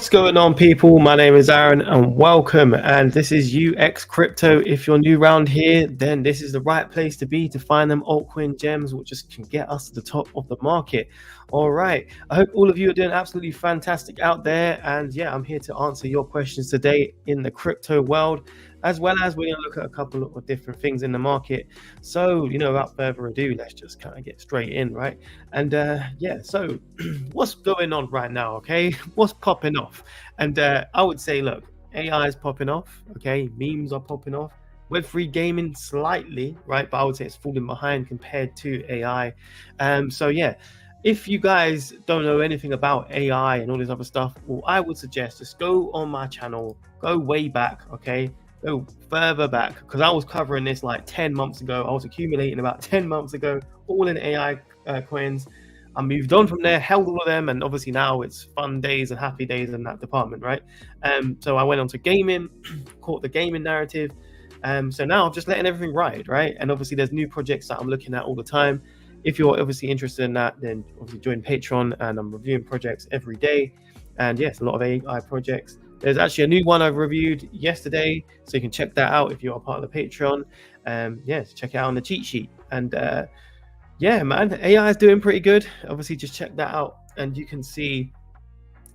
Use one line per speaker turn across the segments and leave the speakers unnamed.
What's going on, people? My name is Aaron and welcome, and this is UX Crypto. If you're new around here, then this is the right place to be to find them altcoin gems which just can get us to the top of the market. All right, I hope all of you are doing absolutely fantastic out there, and yeah, I'm here to answer your questions today in the crypto world, as well as we're going to look at a couple of different things in the market. So, without further ado, let's just kind of get straight in, right? And yeah, so what's going on right now, okay? What's popping off? And I would say, look, AI is popping off, okay? Memes are popping off. Web3 gaming slightly, right? But I would say it's falling behind compared to AI. So yeah, if you guys don't know anything about AI and all this other stuff, well, I would suggest just go on my channel, go way back, okay? Go further back, because I was covering this like 10 months ago. I was accumulating about 10 months ago, all in AI coins. I moved on from there, held all of them, and obviously now it's fun days and happy days in that department, right? So I went on to gaming, caught the gaming narrative. So now I'm just letting everything ride, right? And obviously there's new projects that I'm looking at all the time. If you're obviously interested in that, then obviously join Patreon, and I'm reviewing projects every day. And yes, a lot of AI projects. There's actually a new one I've reviewed yesterday, so you can check that out if you're a part of the Patreon. Yes, check it out on the cheat sheet. And yeah, man, AI is doing pretty good. Obviously, just check that out, and you can see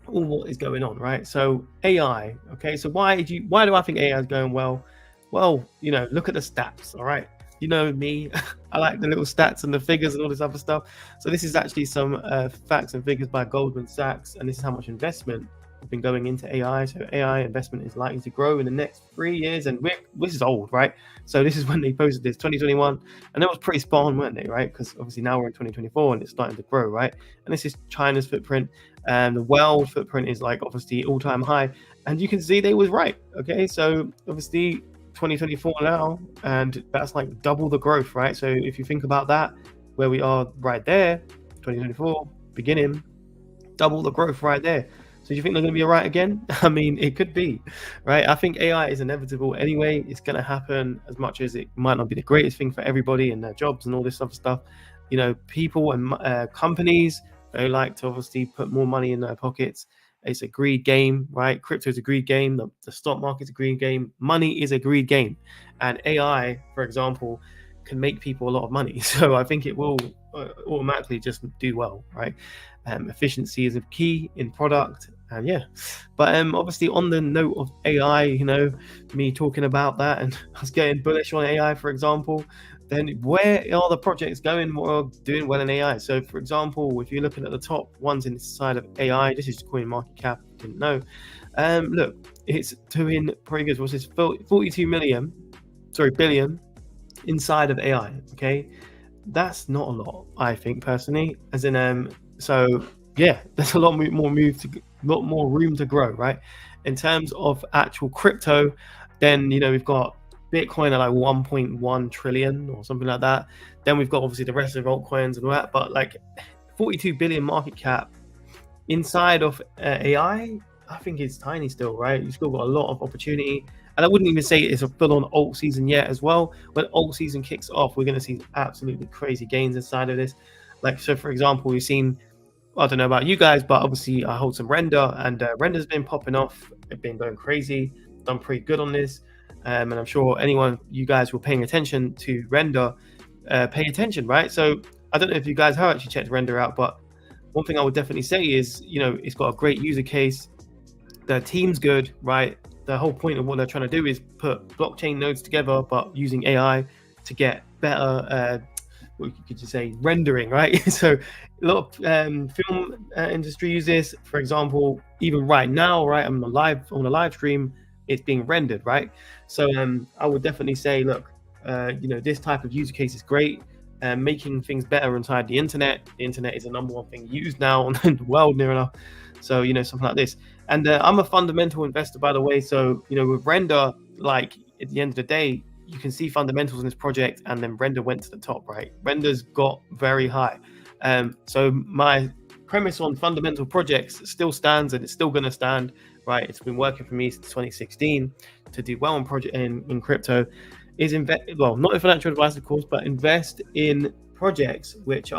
all what is going on, right? So AI, okay. So why do I think AI is going well? Well, look at the stats, all right. You know me, I like the little stats and the figures and all this other stuff. So this is actually some facts and figures by Goldman Sachs, and this is how much investment has been going into AI. So AI investment is likely to grow in the next 3 years, and this is old, right? So this is when they posted this, 2021, and that was pretty spot on, weren't they, right? Because obviously now we're in 2024 and it's starting to grow, right? And this is China's footprint, and the world footprint is like obviously all-time high, and you can see they was right, okay? So obviously 2024 now, and that's like double the growth, right? So if you think about that, where we are right there, 2024 beginning, double the growth right there. So do you think they're going to be all right again? I mean, it could be, right? I think AI is inevitable anyway. It's going to happen, as much as it might not be the greatest thing for everybody and their jobs and all this other stuff. People and companies, they like to obviously put more money in their pockets. It's a greed game, right? Crypto is a greed game. The stock market's a greed game. Money is a greed game. And AI, for example, can make people a lot of money. So I think it will automatically just do well, right? Efficiency is a key in product. And yeah, but obviously on the note of AI, me talking about that and us getting bullish on AI, for example, then where are the projects going or doing well in AI? So for example, if you're looking at the top ones inside of AI, this is coin market cap, if you didn't know. Look, it's doing pretty good. What's this? 42 billion inside of AI. Okay, that's not a lot, I think personally. As in, so yeah, there's a lot more room to grow, right? In terms of actual crypto, then we've got Bitcoin at like 1.1 trillion or something like that. Then we've got obviously the rest of altcoins and all that, but like 42 billion market cap inside of AI, I think it's tiny still, right? You've still got a lot of opportunity. And I wouldn't even say it's a full-on alt season yet as well. When alt season kicks off, we're going to see absolutely crazy gains inside of this. Like, so for example, we've seen, I don't know about you guys, but obviously I hold some render, and render's been popping off. It's been going crazy. Done pretty good on this. And I'm sure you guys were paying attention to render, pay attention, right? So I don't know if you guys have actually checked render out, but one thing I would definitely say is, it's got a great user case. The team's good, right? The whole point of what they're trying to do is put blockchain nodes together, but using AI to get better, what could you say, rendering, right? So a lot of film industry use this. For example, even right now, right, on the live stream, it's being rendered, right? So I would definitely say, look, this type of user case is great. Making things better inside the internet. The internet is the number one thing used now in the world, near enough. So something like this. And I'm a fundamental investor, by the way. So with render, like at the end of the day, you can see fundamentals in this project, and then render went to the top, right? Render's got very high. So my premise on fundamental projects still stands, and it's still going to stand, right? It's been working for me since 2016 to do well on project in crypto. Is not in financial advice, of course, but invest in projects which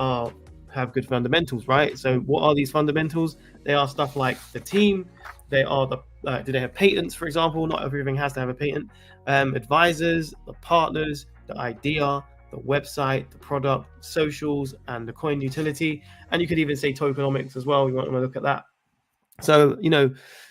have good fundamentals, right? So what are these fundamentals? They are stuff like the team, They are the do they have patents, for example? Not everything has to have a patent. Advisors, the partners, the idea, the website, the product, socials, and the coin utility. And you could even say tokenomics as well. You want to look at that. So,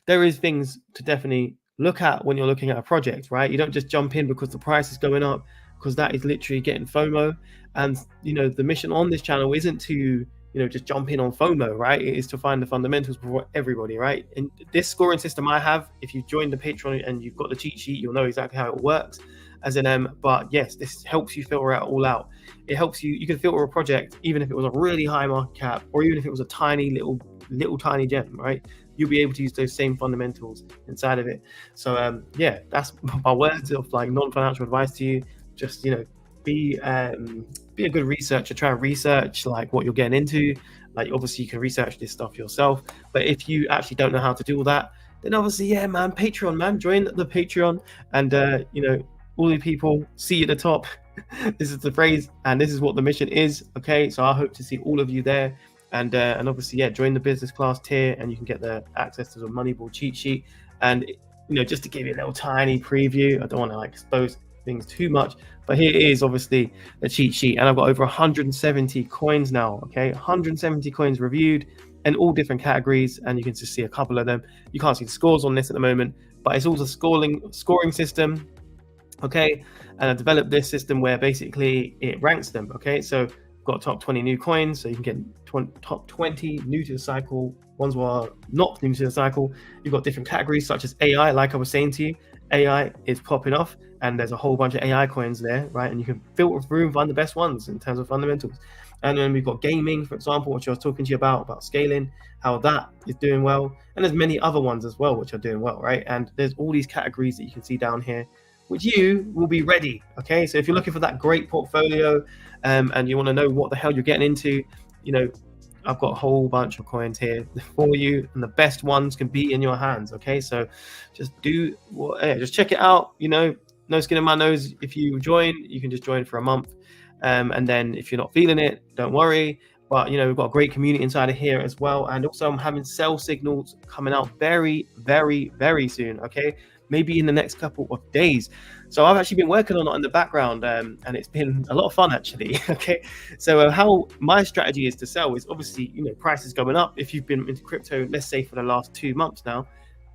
there is things to definitely look at when you're looking at a project, right? You don't just jump in because the price is going up, because that is literally getting FOMO. And, the mission on this channel isn't to, just jump in on FOMO, right? It is to find the fundamentals for everybody, right? And this scoring system I have, if you join the Patreon and you've got the cheat sheet, you'll know exactly how it works. But yes, this helps you filter it all out. It helps you can filter a project, even if it was a really high market cap, or even if it was a tiny little tiny gem, right? You'll be able to use those same fundamentals inside of it. So yeah, that's my words of like non-financial advice to you. Just be a good researcher. Try and research like what you're getting into. Like obviously you can research this stuff yourself, but if you actually don't know how to do all that, then obviously Patreon, man, join the Patreon. And all the people see at the top, this is the phrase, and this is what the mission is. Okay, so I hope to see all of you there. And obviously, join the business class tier, and you can get the access to the Moneyball cheat sheet. And just to give you a little tiny preview, I don't want to like expose things too much, but here is obviously the cheat sheet, and I've got over 170 coins now. Okay, 170 coins reviewed in all different categories, and you can just see a couple of them. You can't see the scores on this at the moment, but it's also scoring system. Okay, and I developed this system where basically it ranks them. Okay, so got top 20 new coins, so you can get top 20 new to the cycle, ones were not new to the cycle. You've got different categories such as AI. Like I was saying to you, AI is popping off, and there's a whole bunch of AI coins there, right? And you can filter through and find the best ones in terms of fundamentals. And then we've got gaming, for example, which I was talking to you about scaling, how that is doing well. And there's many other ones as well which are doing well, right? And there's all these categories that you can see down here, which you will be ready. Okay, so if you're looking for that great portfolio and you want to know what the hell you're getting into, I've got a whole bunch of coins here for you, and the best ones can be in your hands. Okay, so just just check it out. No skin in my nose. If you join, you can just join for a month, and then if you're not feeling it, don't worry. But we've got a great community inside of here as well, and also I'm having sell signals coming out very, very, very soon. Okay, maybe in the next couple of days. So I've actually been working on it in the background, and it's been a lot of fun actually. Okay, so how my strategy is to sell is obviously price is going up. If you've been into crypto, let's say for the last 2 months now,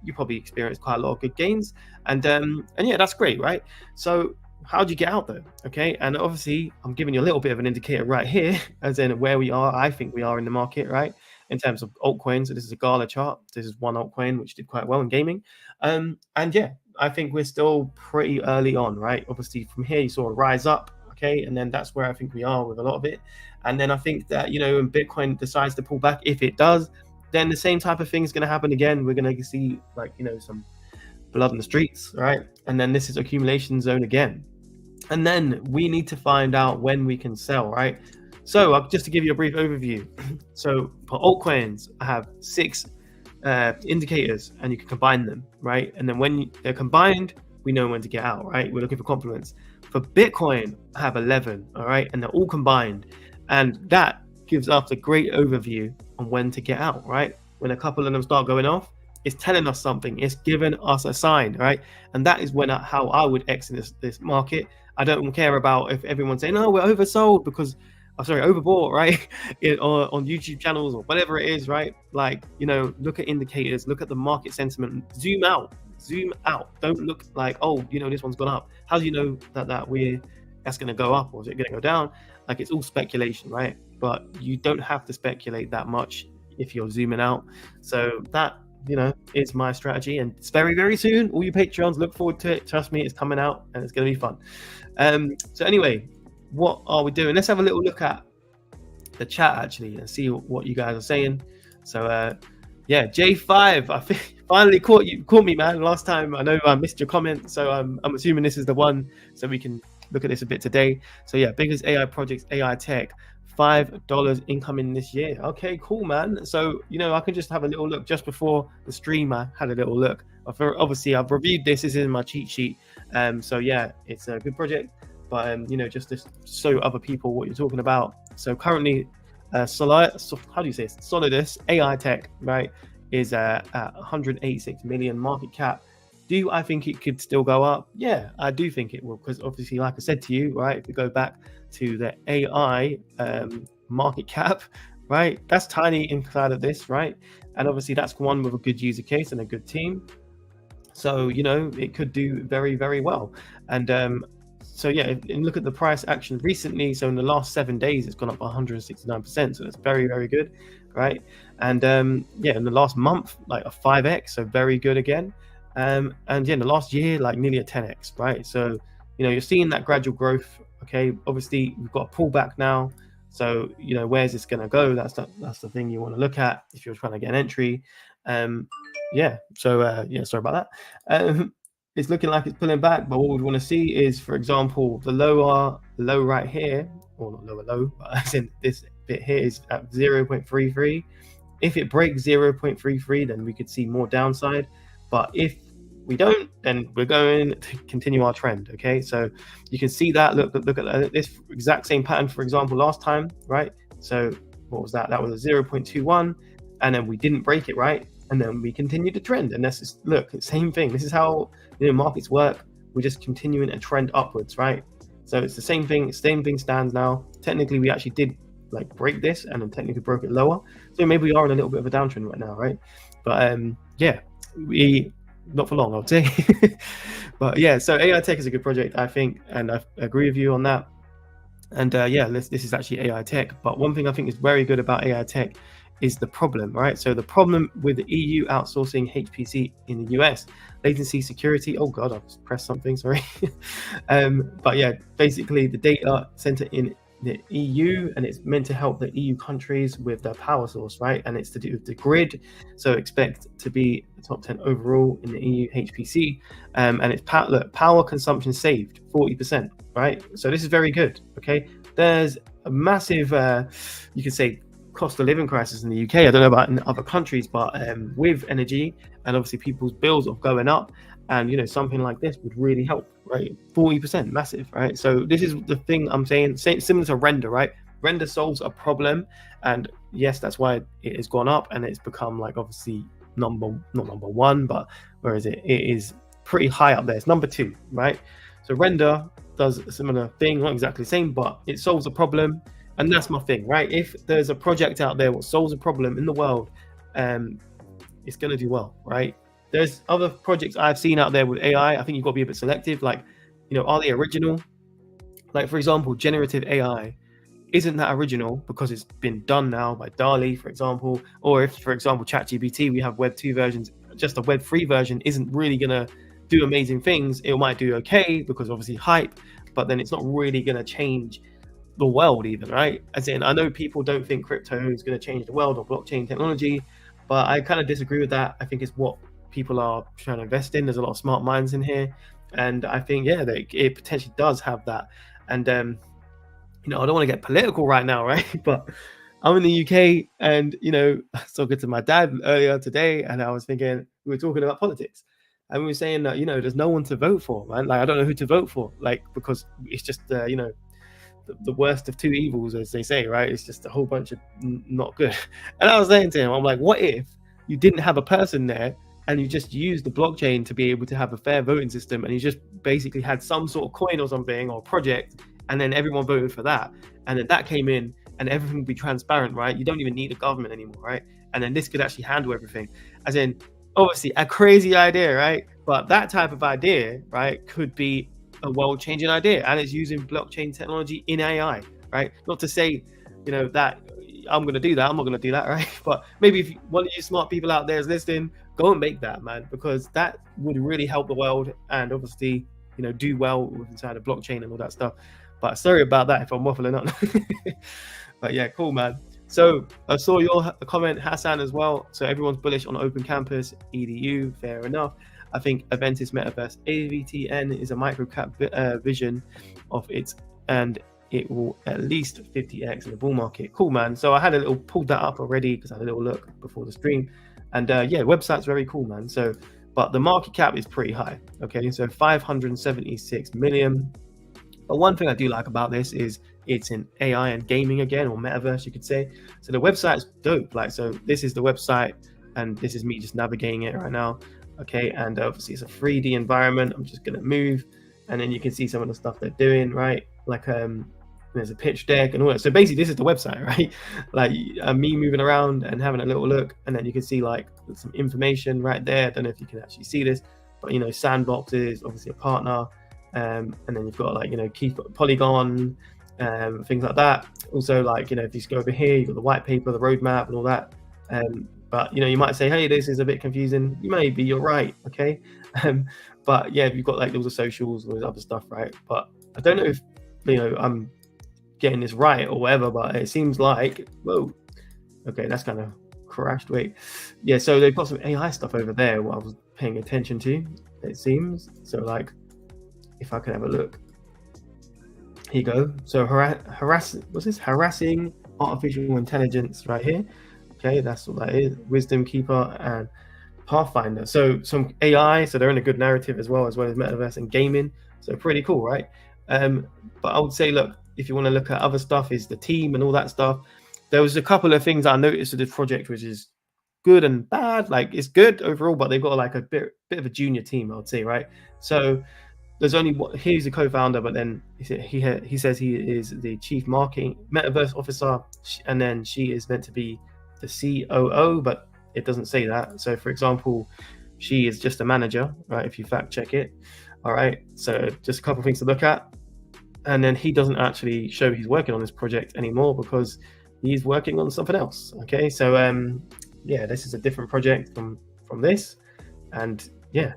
you probably experienced quite a lot of good gains, and yeah, that's great, right? So how do you get out though? Okay, and obviously I'm giving you a little bit of an indicator right here, as in where we are. I think we are in the market, right, in terms of altcoins. So this is a Gala chart. This is one altcoin which did quite well in gaming, and yeah, I think we're still pretty early on, right? Obviously from here you saw a rise up, okay, and then that's where I think we are with a lot of it. And then I think that when Bitcoin decides to pull back, if it does, then the same type of thing is going to happen again. We're going to see like some blood in the streets, right? And then this is accumulation zone again. And then we need to find out when we can sell, right? So just to give you a brief overview. So for altcoins, I have 6 indicators, and you can combine them, right? And then when they're combined, we know when to get out, right? We're looking for complements. For Bitcoin, I have 11, all right? And they're all combined. And that gives us a great overview on when to get out, right? When a couple of them start going off, it's telling us something. It's giving us a sign, right? And that is how I would exit this market. I don't care about if everyone's saying, no, we're oversold because, overbought, right? on YouTube channels or whatever it is, right? Like, look at indicators, look at the market sentiment, zoom out. Don't look like, oh, this one's gone up. How do you know that's going to go up, or is it going to go down? Like, it's all speculation, right? But you don't have to speculate that much if you're zooming out. So that, is my strategy, and it's very, very soon. All you Patreons, look forward to it. Trust me, it's coming out and it's going to be fun. So anyway, what are we doing? Let's have a little look at the chat actually and see what you guys are saying. So yeah, J5, I think finally caught me, man. Last time I know I missed your comment, so I'm assuming this is the one, so we can look at this a bit today. So yeah, biggest AI projects, AI tech, $5 incoming this year. Okay, cool, man. So I can just have a little look. Just before the stream, I had a little look. Obviously I've reviewed this. This is in my cheat sheet. So yeah, it's a good project, but just to show other people what you're talking about. So currently, how do you say it? Solidus AI tech, right, is at 186 million market cap. Do I think it could still go up? Yeah, I do think it will, because obviously, like I said to you, right, if we go back to the AI market cap, right, that's tiny inside of this, right? And obviously that's one with a good user case and a good team. So, you know, it could do very, very well. And so, yeah, and look at the price action recently. So in the last 7 days, it's gone up 169%. So that's very, very good, right? And yeah, in the last month, like a 5x, so very good again. And yeah, in the last year, like nearly a 10x, right? So, you know, you're seeing that gradual growth. Okay, obviously we've got a pullback now. So, you know, where's this going to go? That's the thing you want to look at if you're trying to get an entry. Yeah, so yeah, sorry about that. It's looking like it's pulling back, but what we want to see is, for example, the low right here, or not low, but as in this bit here is at 0.33. If it breaks 0.33, then we could see more downside. But if we don't, then we're going to continue our trend. Okay, so you can see that. Look at this exact same pattern, for example, last time, right? So what was that? That was a 0.21, and then we didn't break it, right? And then we continue to trend, and that's just, look, same thing. This is how, you know, markets work. We're just continuing a trend upwards, right? So it's the same thing. Same thing stands now. Technically, we actually did like break this, and then technically broke it lower. So maybe we are in a little bit of a downtrend right now, right? But yeah, we not for long, I would say. But yeah, so AI Tech is a good project, I think, and I agree with you on that. And yeah, this is actually AI Tech. But one thing I think is very good about AI Tech is the problem, right? So the problem with the EU outsourcing HPC in the US, latency, security. Oh God, I've pressed something, sorry. But yeah, basically the data center in the EU, and it's meant to help the EU countries with their power source, right? And it's to do with the grid. So expect to be the top 10 overall in the EU HPC. And it's power consumption saved 40%, right? So this is very good, okay? There's a massive, you could say, cost of living crisis in the UK. I don't know about in other countries, but with energy and obviously people's bills are going up, and you know, something like this would really help, right? 40%, massive, right? So this is the thing I'm saying, similar to render, right? Render solves a problem, and yes, that's why it has gone up, and it's become like obviously not number one, but where is it? It is pretty high up there. It's number 2, right? So render does a similar thing, not exactly the same, but it solves a problem. And that's my thing, right? If there's a project out there that solves a problem in the world, it's going to do well, right? There's other projects I've seen out there with AI. I think you've got to be a bit selective. Like, you know, are they original? Like, for example, generative AI, isn't that original because it's been done now by DALL-E, for example? Or if, for example, ChatGPT, we have Web 2 versions, just a Web 3 version isn't really going to do amazing things. It might do okay because obviously hype, but then it's not really going to change the world even, right? As in, I know people don't think crypto is going to change the world or blockchain technology, but I kind of disagree with that. I think it's what people are trying to invest in. There's a lot of smart minds in here, and I think, yeah, it potentially does have that. And you know, I don't want to get political right now, right? But I'm in the UK, and you know, I was talking to my dad earlier today, and I was thinking, we were talking about politics, and we were saying that, you know, there's no one to vote for, man. Like, I don't know who to vote for, like, because it's just you know, the worst of two evils, as they say, right? It's just a whole bunch of not good. And I was saying to him, I'm like, what if you didn't have a person there and you just used the blockchain to be able to have a fair voting system, and you just basically had some sort of coin or something or project, and then everyone voted for that, and then that came in and everything would be transparent, right? You don't even need a government anymore, right? And then this could actually handle everything. As in, obviously a crazy idea, right? But that type of idea, right, could be a world-changing idea, and it's using blockchain technology in AI, right? Not to say, you know, that I'm going to do that. I'm not going to do that, right? But maybe if one of you smart people out there is listening, go and make that, man, because that would really help the world, and obviously, you know, do well inside of blockchain and all that stuff. But sorry about that if I'm waffling on. But yeah, cool, man. So I saw your comment, Hassan, as well. So everyone's bullish on Open Campus, EDU, fair enough. I think Aventis Metaverse AVTN is a microcap vision of it, and it will at least 50x in the bull market. Cool, man. So I had a little pulled that up already because I had a little look before the stream, and yeah, website's very cool, man. So, but the market cap is pretty high. Okay, so 576 million. But one thing I do like about this is it's in AI and gaming again, or metaverse, you could say. So the website's dope. Like, so this is the website. and this is me just navigating it right now. Okay, and obviously it's a 3D environment. I'm just gonna move, and then you can see some of the stuff they're doing, right? Like there's a pitch deck and all that. So basically this is the website, right? Like me moving around and having a little look, and then you can see like some information right there. I don't know if you can actually see this, but you know, Sandbox is obviously a partner, and then you've got like, you know, Keith Polygon, things like that. Also, like, you know, if you go over here, you've got the white paper, the roadmap and all that. But you know, you might say, hey, this is a bit confusing. You may be, you're right, okay. But yeah, you've got like all the socials, all this other stuff, right? But I don't know if, you know, I'm getting this right or whatever, but it seems like, whoa, okay, that's kind of crashed. Wait, yeah, so they've got some AI stuff over there, what I was paying attention to, it seems. So like, if I can have a look, here you go. So harassing artificial intelligence right here. Okay, that's what that is. Wisdom Keeper and Pathfinder. So some AI, so they're in a good narrative as well as metaverse and gaming. So pretty cool, right? But I would say, look, if you want to look at other stuff, is the team and all that stuff. There was a couple of things I noticed with this project, which is good and bad. Like, it's good overall, but they've got like a bit of a junior team, I would say, right? So there's only he's a co-founder, but then he says he is the chief marketing metaverse officer, and then she is meant to be the COO, but it doesn't say that. So for example, she is just a manager, right? If you fact check it. All right, so just a couple of things to look at. And then he doesn't actually show he's working on this project anymore because he's working on something else. Okay, so yeah, this is a different project from this, and yeah,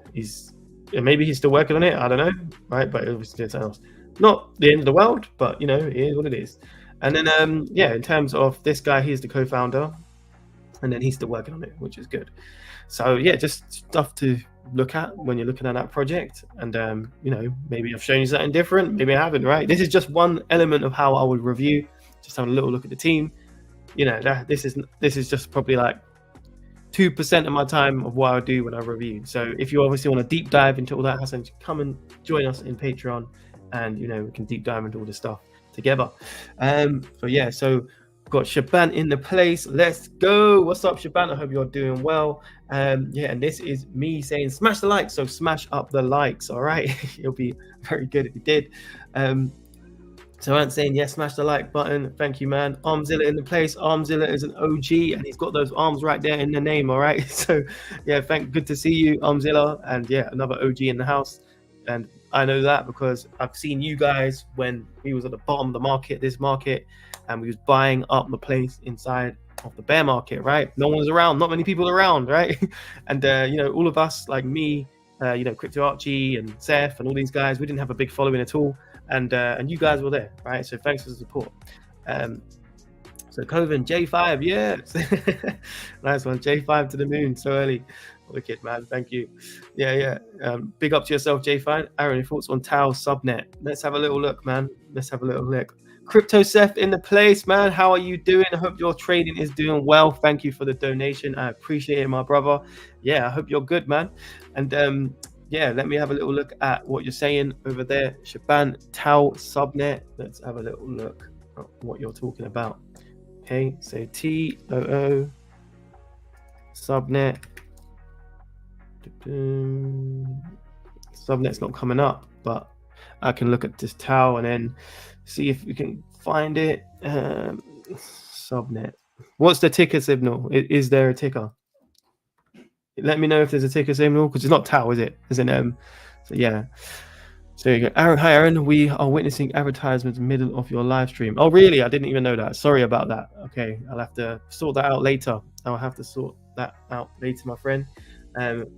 maybe he's still working on it, I don't know, right? But it was something else. Not the end of the world, but you know, it is what it is. And then yeah, in terms of this guy, he's the co-founder, and then he's still working on it, which is good. So yeah, just stuff to look at when you're looking at that project. And you know, maybe I've shown you something different, maybe I haven't, right? This is just one element of how I would review, just having a little look at the team. You know, this is just probably like 2% of my time of what I do when I review. So if you obviously want to deep dive into all that, Hassan, come and join us in Patreon, and you know, we can deep dive into all this stuff together. So yeah, so got Shaban in the place. Let's go. What's up, Shaban? I hope you're doing well. Yeah, and this is me saying smash the like. So smash up the likes. All right, it'll be very good if you did. So I'm saying, yes, smash the like button. Thank you, man. Armzilla in the place. Armzilla is an OG, and he's got those arms right there in the name. All right. So yeah, good to see you, Armzilla, and yeah, another OG in the house. And I know that because I've seen you guys when we was at the bottom of the market, this market, and we was buying up the place inside of the bear market, right? No one was around, not many people around, right? And you know, all of us, like me, you know, Crypto Archie and Seth and all these guys, we didn't have a big following at all, and you guys were there, right? So thanks for the support. So Coven J5, yes. Nice one. J5 to the moon so early. Wicked, man. Thank you. Yeah. Big up to yourself, J5. Aaron, your thoughts on Tau subnet? Let's have a little look, man. Let's have a little look. Crypto Seth in the place, man. How are you doing? I hope your trading is doing well. Thank you for the donation. I appreciate it, my brother. Yeah, I hope you're good, man. And yeah, let me have a little look at what you're saying over there. Shaban, Tau subnet. Let's have a little look at what you're talking about. Okay, so TOO subnet. Subnet's not coming up, but I can look at this Tau and then see if we can find it. Subnet. What's the ticker signal? Is there a ticker? Let me know if there's a ticker signal, because it's not Tau, is it? So yeah. So you go. Aaron, hi Aaron. We are witnessing advertisements in the middle of your live stream. Oh really? I didn't even know that. Sorry about that. Okay, I'll have to sort that out later. I'll have to sort that out later, my friend.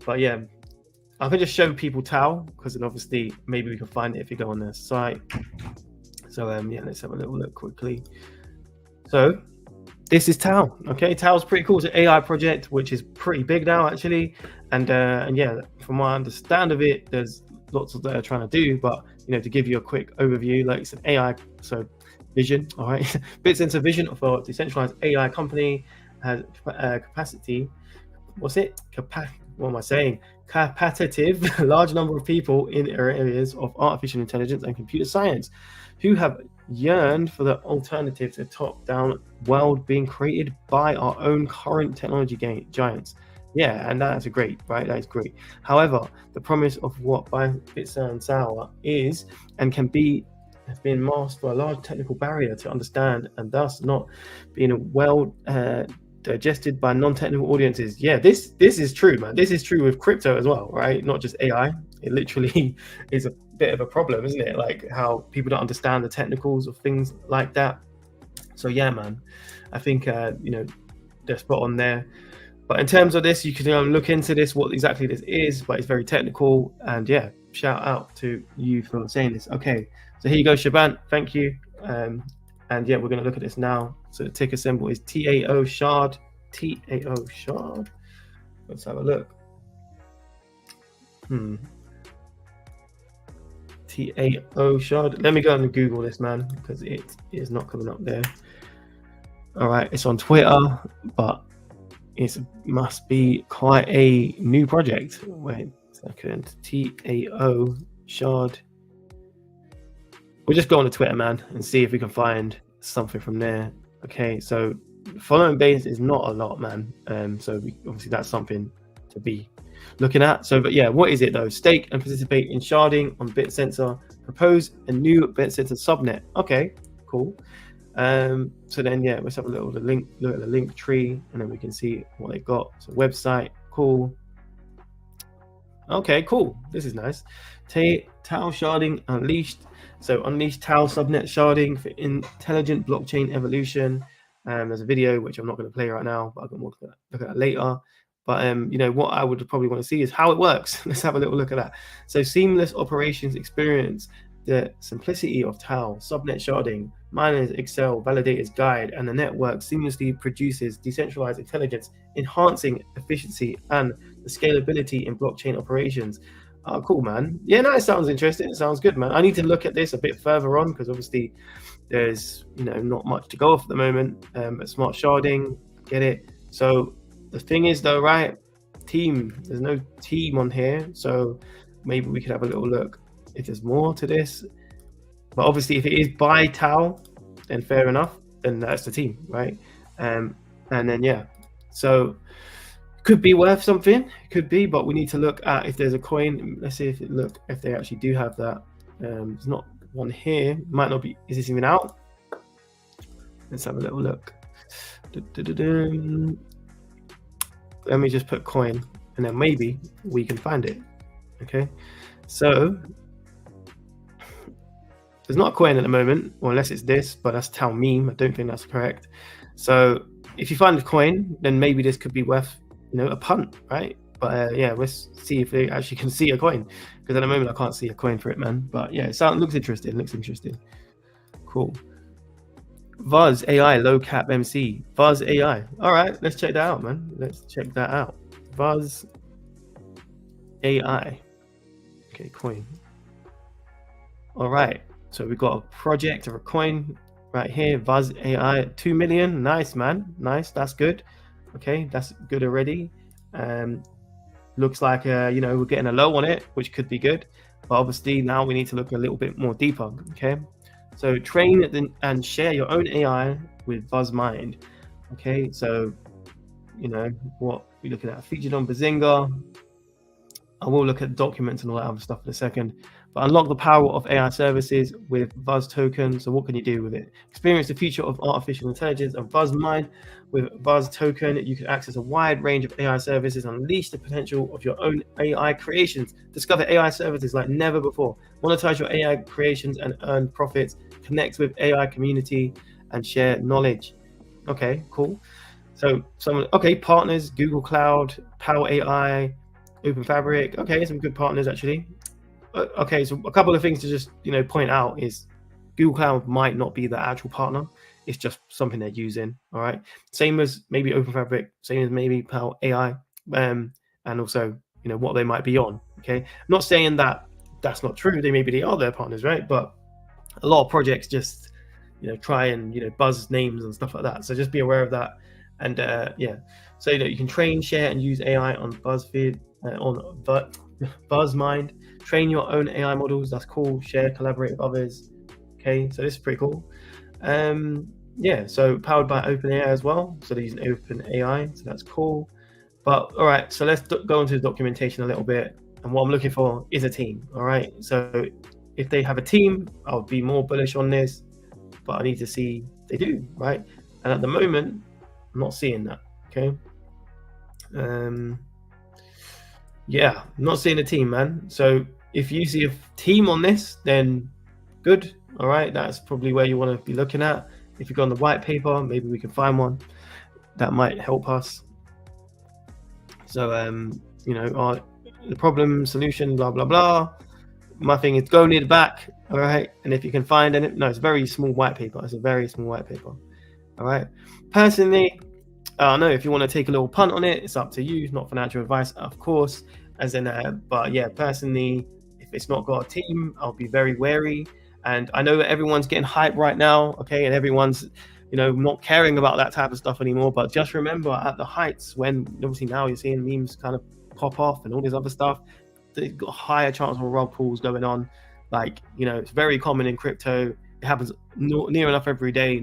But yeah, I can just show people Tau, because then obviously maybe we can find it if you go on their site. So yeah, let's have a little look quickly. So this is Tau. Okay, Tau's pretty cool. It's an AI project which is pretty big now actually, and yeah, from what I understand of it, there's lots of that are trying to do. But you know, to give you a quick overview, like it's an AI vision. All right, BitGet's vision of a decentralized AI company has capacity. What's it? What am I saying? competitive large number of people in areas of artificial intelligence and computer science who have yearned for the alternative to top-down world being created by our own current technology giants. Yeah, and that's great, right? That is great. However, the promise of what BYBIT and Sour is and can be has been masked by a large technical barrier to understand, and thus not being well digested by non-technical audiences. Yeah, this is true, man. This is true with crypto as well, right? Not just AI. It literally is a bit of a problem, isn't it? Like how people don't understand the technicals of things like that. So yeah, man, I think they're spot on there. But in terms of this, you can look into this, what exactly this is, but it's very technical. And yeah, shout out to you for saying this. Okay, so here you go, Shaban. Thank you. And yeah, we're going to look at this now. So the ticker symbol is TAO shard. TAO shard. Let's have a look. TAO shard. Let me go and Google this, man, because it is not coming up there. All right, it's on Twitter, but it must be quite a new project. Wait a second. TAO shard. We'll just go on to Twitter, man, and see if we can find something from there. Okay, so following base is not a lot, man. So obviously that's something to be looking at. So, but yeah, what is it though? Stake and participate in sharding on BitSensor. Propose a new BitSensor subnet. Okay, cool. So then yeah, let's have a look at the link tree, and then we can see what they got. So website, cool. Okay, cool. This is nice. Tau sharding unleashed. So unleash Tau subnet sharding for intelligent blockchain evolution. There's a video which I'm not going to play right now, but I can look at that later. But what I would probably want to see is how it works. Let's have a little look at that. So seamless operations experience, the simplicity of Tau subnet sharding, miners excel, validators guide, and the network seamlessly produces decentralized intelligence, enhancing efficiency and the scalability in blockchain operations. Oh, cool, man. Yeah, no, it sounds interesting. It sounds good, man. I need to look at this a bit further on because obviously there's not much to go off at the moment. But smart sharding, get it. So the thing is though, right? Team. There's no team on here, so maybe we could have a little look if there's more to this. But obviously, if it is by Tau, then fair enough. Then that's the team, right? And then yeah, so. Could be worth something, could be, but we need to look at if there's a coin. Let's see if they actually do have that. There's not one here. Might not be. Is this even out? Let's have a little look. Let me just put coin, and then maybe we can find it. Okay, so there's not a coin at the moment, or unless it's this, but that's Tau meme. I don't think that's correct. So if you find a coin, then maybe this could be worth a punt, right? But yeah, let's see if they actually can see a coin, because at the moment I can't see a coin for it, man. But yeah, it looks interesting. Cool. Vuz AI low cap MC. Vuz AI. All right, let's check that out, man. Let's check that out. Vuz AI. Okay, coin. All right, so we got a project or a coin right here. Vuz AI 2 million. Nice, man. Nice. That's good. Okay, that's good already. Looks like we're getting a low on it, which could be good. But obviously now we need to look a little bit more deeper. Okay, so train and share your own AI with BuzzMind. Okay, so what we're looking at featured on Bazinga. I will look at documents and all that other stuff in a second. But unlock the power of AI services with Buzz token. So what can you do with it? Experience the future of artificial intelligence and BuzzMind. With Buzz token, you can access a wide range of AI services and unleash the potential of your own AI creations. Discover AI services like never before. Monetize your AI creations and earn profits. Connect with AI community and share knowledge. Okay, cool. So partners, Google Cloud, Power AI, Open Fabric. Okay, some good partners actually. Okay, so a couple of things to just point out is Google Cloud might not be the actual partner. It's just something they're using. All right, same as maybe Open Fabric, same as maybe Power AI, and also what they might be on. Okay, I'm not saying that that's not true. They are their partners, right? But a lot of projects just try and buzz names and stuff like that. So just be aware of that. And yeah, so you can train, share, and use AI on BuzzFeed. on BuzzMind. Train your own AI models. That's cool. Share, collaborate with others. Okay, so this is pretty cool. Yeah, so powered by OpenAI as well. So they're using OpenAI, so that's cool. But all right, so let's go into the documentation a little bit. And what I'm looking for is a team. All right, so if they have a team, I'll be more bullish on this. But I need to see they do, right? And at the moment, I'm not seeing that. Okay. Yeah, I'm not seeing a team, man. So if you see a team on this, then good. All right, that's probably where you want to be looking at. If you go on the white paper, maybe we can find one that might help us. So you know, the problem, solution, blah blah blah. My thing is go near the back. All right, and if you can find it, no, it's a very small white paper. It's a very small white paper. All right, personally, no, if you want to take a little punt on it, it's up to you. It's not financial advice, of course. As in, but yeah, personally, if it's not got a team, I'll be very wary. And I know that everyone's getting hype right now, okay, and everyone's, you know, not caring about that type of stuff anymore. But just remember, at the heights, when obviously now you're seeing memes kind of pop off and all this other stuff, they've got a higher chance of rug pulls going on. Like, you know, it's very common in crypto. It happens near enough every day.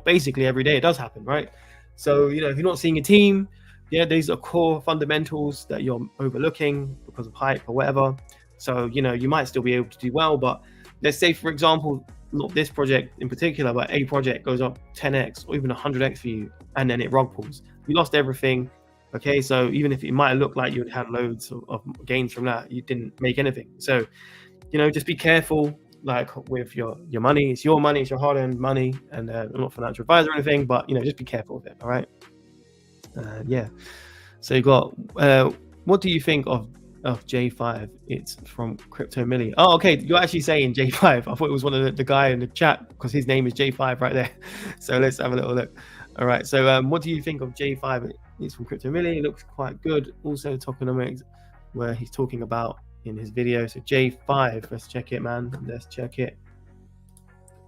Basically every day it does happen, right? So, you know, if you're not seeing a team, yeah, these are core fundamentals that you're overlooking because of hype or whatever. So, you know, you might still be able to do well, but let's say, for example, not this project in particular, but a project goes up 10x or even 100x for you, and then it rug pulls. You lost everything. Okay, so even if it might look like you had loads of gains from that, you didn't make anything. So, you know, just be careful, like with your money. It's your money, it's your hard-earned money, and I'm not a financial advisor or anything, but you know, just be careful with it. All right. Yeah. So you got. What do you think of J5? It's from Crypto Millie. Oh, okay. You're actually saying J5. I thought it was one of the guy in the chat because his name is J5 right there. So let's have a little look. All right. So what do you think of J5? It's from Crypto Millie. It looks quite good. Also tokenomics, where he's talking about in his video. So J5. Let's check it, man. Let's check it.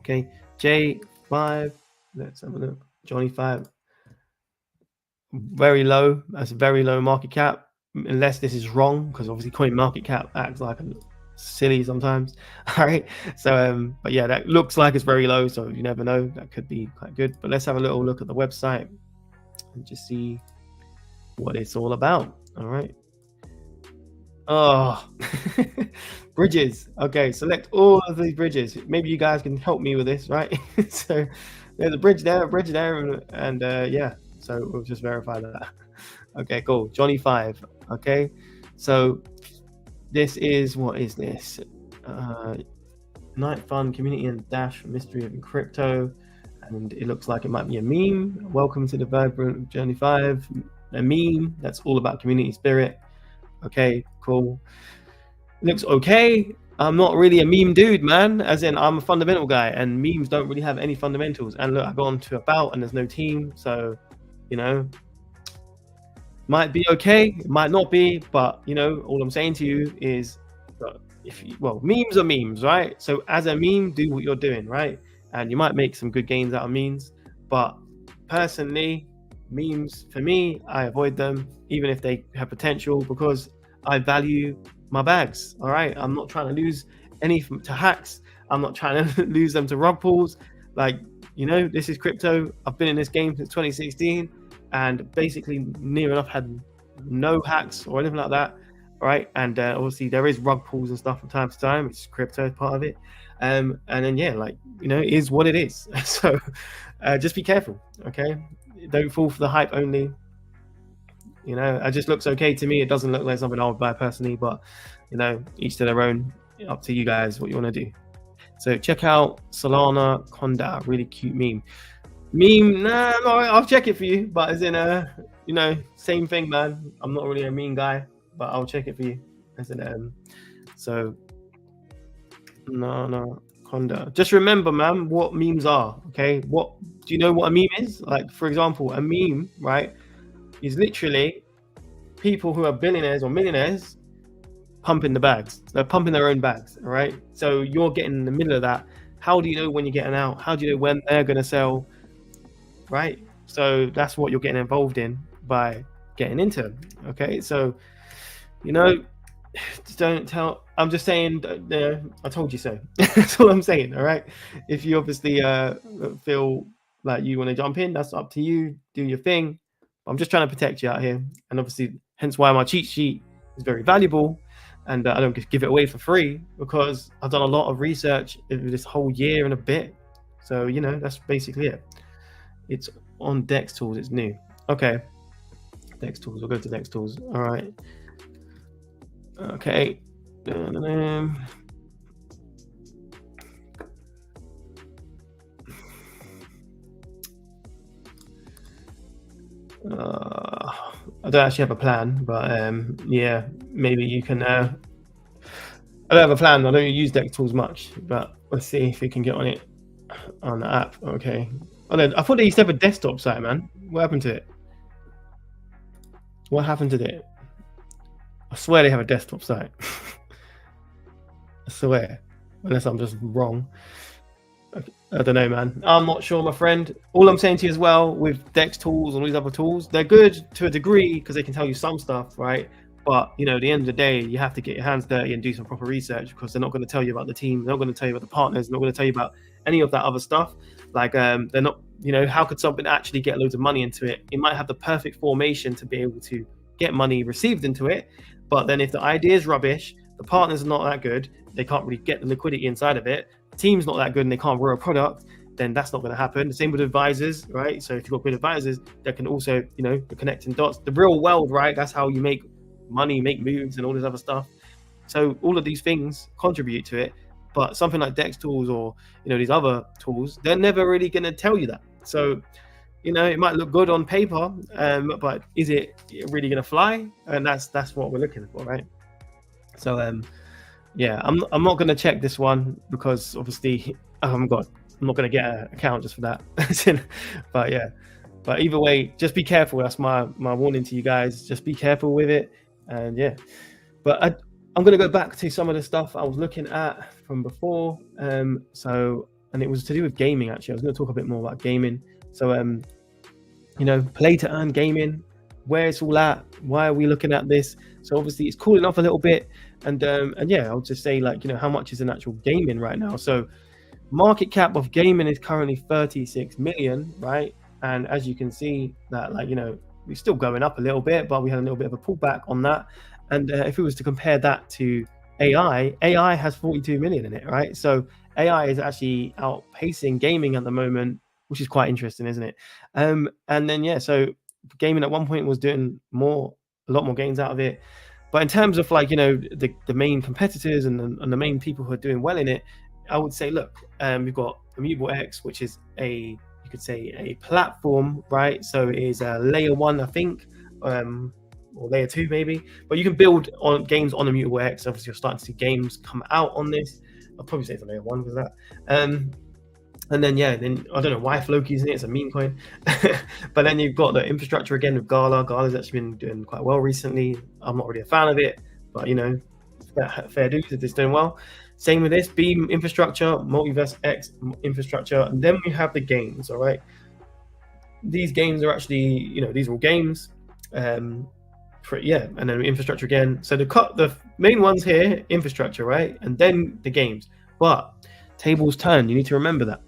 Okay. J5. Let's have a look. Johnny 5. Very low. That's a very low market cap, unless this is wrong, because obviously coin market cap acts like a silly sometimes. All right, so but yeah, that looks like it's very low, so you never know, that could be quite good. But let's have a little look at the website and just see what it's all about. All right. Oh, bridges. Okay, select all of these bridges. Maybe you guys can help me with this, right? So there's a bridge there, and yeah, so we'll just verify that. Okay, cool. Johnny 5. Okay, so this is, what is this? Night Fun Community and Dash Mystery of Crypto, and it looks like it might be a meme. Welcome to the vibrant Johnny 5. A meme that's all about community spirit. Okay, cool. Looks okay. I'm not really a meme dude, man. As in, I'm a fundamental guy, and memes don't really have any fundamentals. And look, I go on to about, and there's no team, so you know, might be okay, it might not be, but you know, all I'm saying to you is, memes are memes, right? So as a meme, do what you're doing, right? And you might make some good gains out of memes, but personally, memes, for me, I avoid them, even if they have potential, because I value my bags. All right, I'm not trying to lose any to hacks. I'm not trying to lose them to rug pulls. Like, you know, this is crypto. I've been in this game since 2016, and basically near enough had no hacks or anything like that. All right, and obviously there is rug pulls and stuff from time to time. It's crypto, part of it. And then yeah, like, you know, it is what it is. So just be careful, okay? Don't fall for the hype only. You know, it just looks okay to me. It doesn't look like something I would buy personally, but you know, each to their own. Up to you guys what you want to do. So check out Solana Conda, really cute meme. Nah, I'll check it for you, but as in you know, same thing, man. I'm not really a meme guy, but I'll check it for you. As in so no Conda. Just remember, man, what memes are. Okay, what do you know what a meme is? Like, for example, a meme, right, is literally people who are billionaires or millionaires pumping the bags. They're pumping their own bags, all right? So you're getting in the middle of that. How do you know when you're getting out? How do you know when they're going to sell, right? So that's what you're getting involved in by getting into, okay? So you know, don't tell. I'm just saying, I told you so. That's all I'm saying. All right. If you obviously feel like you want to jump in, that's up to you. Do your thing. I'm just trying to protect you out here, and obviously, hence why my cheat sheet is very valuable, and I don't give it away for free because I've done a lot of research over this whole year and a bit. So you know, that's basically it. It's on Dex Tools. It's new. Okay. Dex Tools. We'll go to Dex Tools. All right. Okay. I don't actually have a plan, but yeah, maybe you can. I don't have a plan. I don't use Dex Tools much, but let's see if we can get on it on the app. Okay. Oh, I thought they used to have a desktop site, man. What happened to it? What happened to it? I swear they have a desktop site. I swear, unless I'm just wrong. I don't know, man. I'm not sure, my friend. All I'm saying to you as well with Dex Tools and all these other tools, they're good to a degree because they can tell you some stuff, right? But you know, at the end of the day, you have to get your hands dirty and do some proper research because they're not going to tell you about the team. They're not going to tell you about the partners. They're not going to tell you about any of that other stuff. Like they're not, you know, how could something actually get loads of money into it? It might have the perfect formation to be able to get money received into it. But then if the idea is rubbish, the partners are not that good, they can't really get the liquidity inside of it, the team's not that good and they can't grow a product, then that's not going to happen. The same with advisors, right? So if you've got good advisors that can also, you know, the connecting dots, the real world, right? That's how you make money, make moves and all this other stuff. So all of these things contribute to it. But something like Dex Tools or, you know, these other tools, they're never really going to tell you that. So, you know, it might look good on paper, but is it really going to fly? And that's what we're looking for, right? So, yeah, I'm not going to check this one because obviously I'm not going to get an account just for that. But yeah, but either way, just be careful. That's my warning to you guys. Just be careful with it. And yeah, but I'm going to go back to some of the stuff I was looking at from before. So, and it was to do with gaming, actually. I was going to talk a bit more about gaming. So, you know, play to earn gaming, where it's all at, why are we looking at this? So obviously it's cooling off a little bit. And yeah, I'll just say, like, you know, how much is an actual gaming right now? So market cap of gaming is currently 36 million, right? And as you can see that, like, you know, we're still going up a little bit, but we had a little bit of a pullback on that. And if we was to compare that to AI has 42 million in it, right? So AI is actually outpacing gaming at the moment, which is quite interesting, isn't it? And then, yeah, so gaming at one point was doing a lot more gains out of it. But in terms of, like, you know, the main competitors and the main people who are doing well in it, I would say, look, we've got BYBIT, which is you could say a platform, right? So it is a layer 1, I think, or layer 2 maybe. But you can build on games on BYBIT. Obviously, you're starting to see games come out on this. I'll probably say it's a layer 1 because of that. And then, yeah, then I don't know why Floki's in it. It's a meme coin. But then you've got the infrastructure again with Gala. Gala's actually been doing quite well recently. I'm not really a fan of it, but, you know, fair dues if it's doing well. Same with this Beam infrastructure, Multiverse X infrastructure. And then we have the games, all right? These games are actually, you know, these are all games. Yeah, and then infrastructure again. So the main ones here, infrastructure, right? And then the games. But tables turn. You need to remember that.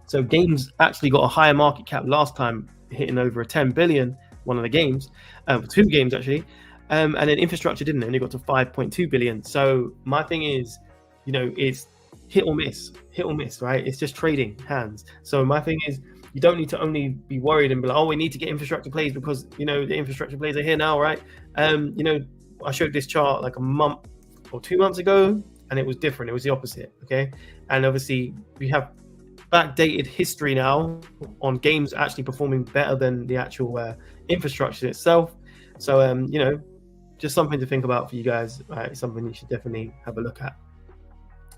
So games actually got a higher market cap last time, hitting over a 10 billion, one of the games, 2 games actually. And then infrastructure didn't, only got to 5.2 billion. So my thing is, you know, it's hit or miss, right? It's just trading hands. So my thing is, you don't need to only be worried and be like, oh, we need to get infrastructure plays because, you know, the infrastructure plays are here now, right? You know, I showed this chart like a month or 2 months ago, and it was different. It was the opposite, okay? And obviously, we have backdated history now on games actually performing better than the actual infrastructure itself. So, you know, just something to think about for you guys, right? Something you should definitely have a look at.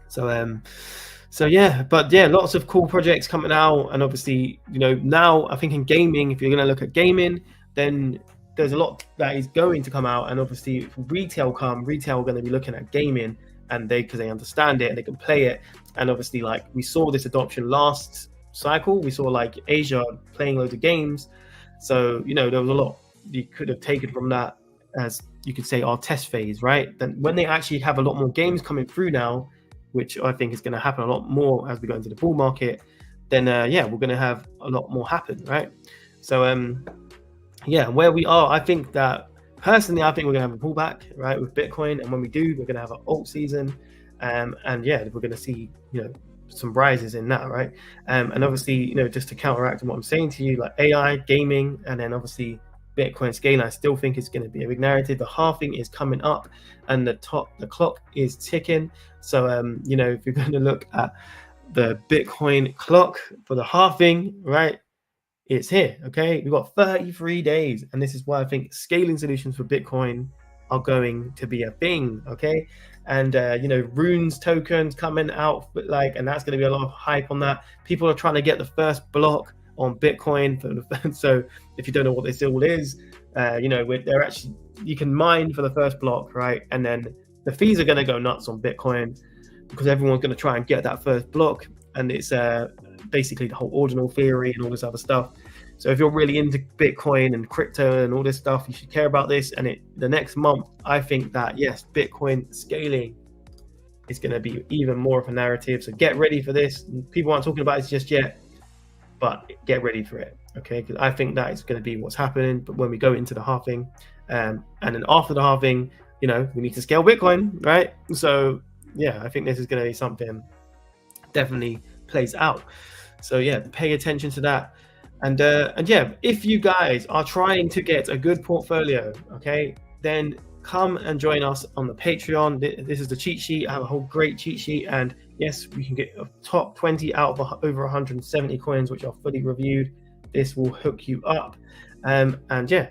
So yeah, but yeah, lots of cool projects coming out. And obviously, you know, now I think in gaming, if you're going to look at gaming, then there's a lot that is going to come out. And obviously, if retail are going to be looking at gaming, and because they understand it and they can play it. And obviously, like, we saw this adoption last cycle. We saw like Asia playing loads of games. So, you know, there was a lot you could have taken from that as you could say our test phase, right? Then when they actually have a lot more games coming through now, which I think is going to happen a lot more as we go into the bull market, then yeah, we're going to have a lot more happen, right? So yeah, where we are, I think that personally, I think we're going to have a pullback, right, with Bitcoin, and when we do, we're going to have an alt season, and yeah, we're going to see, you know, some rises in that, right? And obviously, you know, just to counteract what I'm saying to you, like AI, gaming, and then obviously Bitcoin scaling, I still think it's going to be a big narrative. The halving is coming up, and the clock is ticking. So you know, if you're going to look at the Bitcoin clock for the halving, right, it's here. Okay, we've got 33 days, and this is why I think scaling solutions for Bitcoin are going to be a thing. Okay, and you know, runes tokens coming out, like, and that's going to be a lot of hype on that. People are trying to get the first block on Bitcoin for the, so if you don't know what this all is, you know, they're actually, you can mine for the first block, right? And then the fees are going to go nuts on Bitcoin because everyone's going to try and get that first block, and it's basically the whole ordinal theory and all this other stuff. So if you're really into Bitcoin and crypto and all this stuff, you should care about this. And the next month, I think that yes, Bitcoin scaling is going to be even more of a narrative. So get ready for this. People aren't talking about it just yet, but get ready for it, okay? Because I think that is going to be what's happening. But when we go into the halving, and then after the halving, you know, we need to scale Bitcoin, right? So yeah, I think this is going to be something definitely plays out. So yeah, pay attention to that. And yeah, if you guys are trying to get a good portfolio, okay, then come and join us on the Patreon. This is the cheat sheet. I have a whole great cheat sheet, and yes, we can get a top 20 out of over 170 coins, which are fully reviewed. This will hook you up. And yeah,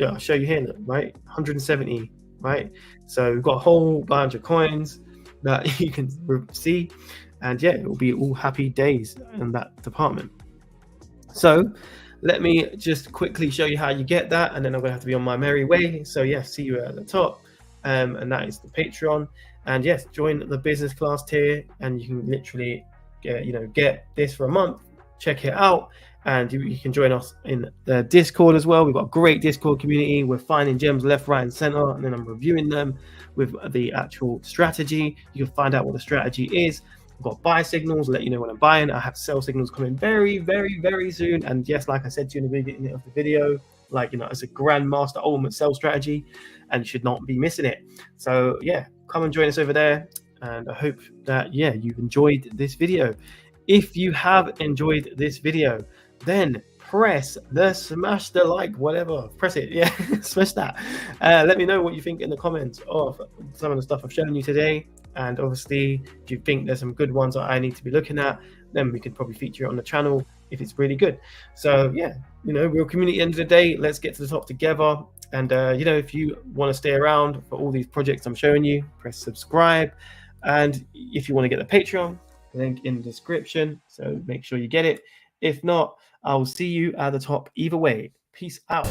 I'll show you here, right? 170, right? So we've got a whole bunch of coins that you can see, and yeah, it will be all happy days in that department. So let me just quickly show you how you get that, and then I'm going to have to be on my merry way. So yeah, see you at the top, and that is the Patreon. And yes, join the business class tier, and you can literally get this for a month. Check it out, and you can join us in the Discord as well. We've got a great Discord community. We're finding gems left, right, and center, and then I'm reviewing them with the actual strategy. You can find out what the strategy is. I've got buy signals, let you know when I'm buying. I have sell signals coming very, very, very soon. And yes, like I said to you in the beginning of the video, like, you know, it's a grandmaster ultimate sell strategy, and you should not be missing it. So yeah, come and join us over there, and I hope that yeah, you've enjoyed this video. If you have enjoyed this video, then smash the like, whatever, press it, yeah, smash that. Let me know what you think in the comments of some of the stuff I've shown you today. And obviously, if you think there's some good ones that I need to be looking at, then we could probably feature it on the channel if it's really good. So yeah, you know, we're a community at the end of the day. Let's get to the top together. And you know, if you want to stay around for all these projects I'm showing you, press subscribe. And if you want to get the Patreon, link in the description. So make sure you get it. If not, I'll see you at the top either way. Peace out.